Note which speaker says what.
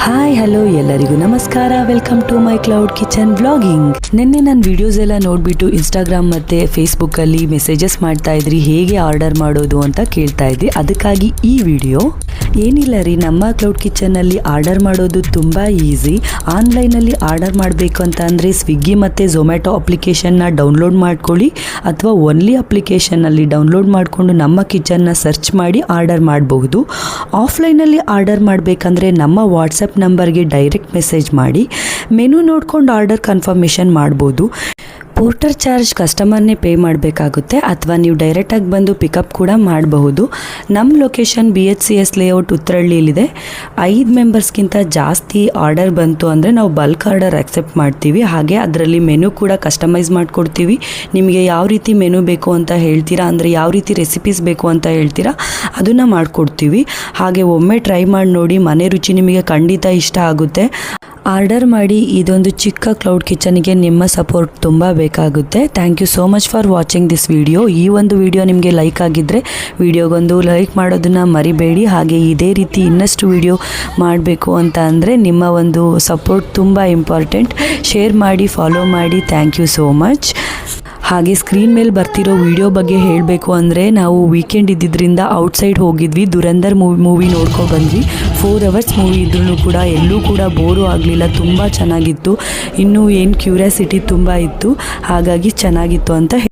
Speaker 1: Hi hello ಎಲ್ಲರಿಗೂ ನಮಸ್ಕಾರ. Welcome to my cloud kitchen vlogging. ನಿನ್ನೆ ನನ್ನ ವಿಡಿಯೋಸ್ ಎಲ್ಲ ನೋಡಿಬಿಟ್ಟು ಇನ್ಸ್ಟಾಗ್ರಾಮ್ ಮತ್ತು ಫೇಸ್ಬುಕ್ಕಲ್ಲಿ ಮೆಸೇಜಸ್ ಮಾಡ್ತಾ ಇದ್ರಿ, ಹೇಗೆ ಆರ್ಡರ್ ಮಾಡೋದು ಅಂತ ಕೇಳ್ತಾ ಇದ್ರಿ. ಅದಕ್ಕಾಗಿ ಈ ವಿಡಿಯೋ ಏನಿಲ್ಲ ರೀ, ನಮ್ಮ ಕ್ಲೌಡ್ ಕಿಚನ್ನಲ್ಲಿ ಆರ್ಡರ್ ಮಾಡೋದು ತುಂಬ ಈಸಿ. ಆನ್ಲೈನಲ್ಲಿ ಆರ್ಡರ್ ಮಾಡಬೇಕು ಅಂತ ಅಂದರೆ ಸ್ವಿಗ್ಗಿ ಮತ್ತು ಝೊಮ್ಯಾಟೊ ಅಪ್ಲಿಕೇಶನ್ನ ಡೌನ್ಲೋಡ್ ಮಾಡ್ಕೊಳ್ಳಿ, ಅಥವಾ ಒನ್ಲಿ ಅಪ್ಲಿಕೇಶನ್ನಲ್ಲಿ ಡೌನ್ಲೋಡ್ ಮಾಡಿಕೊಂಡು ನಮ್ಮ ಕಿಚನ್ನ ಸರ್ಚ್ ಮಾಡಿ ಆರ್ಡರ್ ಮಾಡಬಹುದು. ಆಫ್ಲೈನಲ್ಲಿ ಆರ್ಡರ್ ಮಾಡಬೇಕಂದ್ರೆ ನಮ್ಮ ವಾಟ್ಸಪ್ ನಂಬರ್ಗೆ ಡೈರೆಕ್ಟ್ ಮೆಸೇಜ್ ಮಾಡಿ ಮೆನು ನೋಡ್ಕೊಂಡು ಆರ್ಡರ್ ಕನ್ಫರ್ಮೇಷನ್ ಮಾಡ್ಬೋದು. ಪೋರ್ಟರ್ ಚಾರ್ಜ್ ಕಸ್ಟಮರ್ನೇ ಪೇ ಮಾಡಬೇಕಾಗುತ್ತೆ, ಅಥವಾ ನೀವು ಡೈರೆಕ್ಟಾಗಿ ಬಂದು ಪಿಕಪ್ ಕೂಡ ಮಾಡಬಹುದು. ನಮ್ಮ ಲೊಕೇಶನ್ BHCS ಲೇಔಟ್ ಉತ್ತರಹಳ್ಳಿಯಲ್ಲಿದೆ. 5 ಮೆಂಬರ್ಸ್ಗಿಂತ ಜಾಸ್ತಿ ಆರ್ಡರ್ ಬಂತು ಅಂದರೆ ನಾವು ಬಲ್ಕ್ ಆರ್ಡರ್ ಅಕ್ಸೆಪ್ಟ್ ಮಾಡ್ತೀವಿ. ಹಾಗೆ ಅದರಲ್ಲಿ ಮೆನು ಕೂಡ ಕಸ್ಟಮೈಸ್ ಮಾಡಿಕೊಡ್ತೀವಿ. ನಿಮಗೆ ಯಾವ ರೀತಿ ಮೆನು ಬೇಕು ಅಂತ ಹೇಳ್ತೀರಾ, ಅಂದರೆ ಯಾವ ರೀತಿ ರೆಸಿಪೀಸ್ ಬೇಕು ಅಂತ ಹೇಳ್ತೀರಾ ಅದನ್ನು ಮಾಡಿಕೊಡ್ತೀವಿ. ಹಾಗೆ ಒಮ್ಮೆ ಟ್ರೈ ಮಾಡಿ ನೋಡಿ, ಮನೆ ರುಚಿ ನಿಮಗೆ ಖಂಡಿತ ಇಷ್ಟ ಆಗುತ್ತೆ. ಆರ್ಡರ್ ಮಾಡಿ. ಇದೊಂದು ಚಿಕ್ಕ ಕ್ಲೌಡ್ ಕಿಚನ್ಗೆ ನಿಮ್ಮ ಸಪೋರ್ಟ್ ತುಂಬ ಬೇಕಾಗುತ್ತೆ. Thank you so much for watching this video. ಈ ಒಂದು ವಿಡಿಯೋ ನಿಮಗೆ ಲೈಕ್ ಆಗಿದ್ದರೆ ವಿಡಿಯೋಗೊಂದು ಲೈಕ್ ಮಾಡೋದನ್ನು ಮರಿಬೇಡಿ. ಹಾಗೆ ಇದೇ ರೀತಿ ಇನ್ನಷ್ಟು ವಿಡಿಯೋ ಮಾಡಬೇಕು ಅಂತ ಅಂದರೆ ನಿಮ್ಮ ಒಂದು ಸಪೋರ್ಟ್ ತುಂಬ ಇಂಪಾರ್ಟೆಂಟ್. ಶೇರ್ ಮಾಡಿ, ಫಾಲೋ ಮಾಡಿ. Thank you so much. ಹಾಗೆ ಸ್ಕ್ರೀನ್ ಮೇಲೆ ಬರ್ತಿರೋ ವಿಡಿಯೋ ಬಗ್ಗೆ ಹೇಳಬೇಕು ಅಂದರೆ, ನಾವು ವೀಕೆಂಡ್ ಇದ್ದಿದ್ದರಿಂದ ಔಟ್ಸೈಡ್ ಹೋಗಿದ್ವಿ. ದುರಂಧರ್ ಮೂವಿ ನೋಡ್ಕೊಂಡು ಬಂದ್ವಿ. 4 ಅವರ್ಸ್ ಮೂವಿ ಇದ್ರೂ ಕೂಡ ಎಲ್ಲೂ ಕೂಡ ಬೋರು ಆಗಲಿಲ್ಲ. ತುಂಬ ಚೆನ್ನಾಗಿತ್ತು. ಇನ್ನೂ ಏನು ಕ್ಯೂರಿಯಾಸಿಟಿ ತುಂಬ ಇತ್ತು, ಹಾಗಾಗಿ ಚೆನ್ನಾಗಿತ್ತು ಅಂತ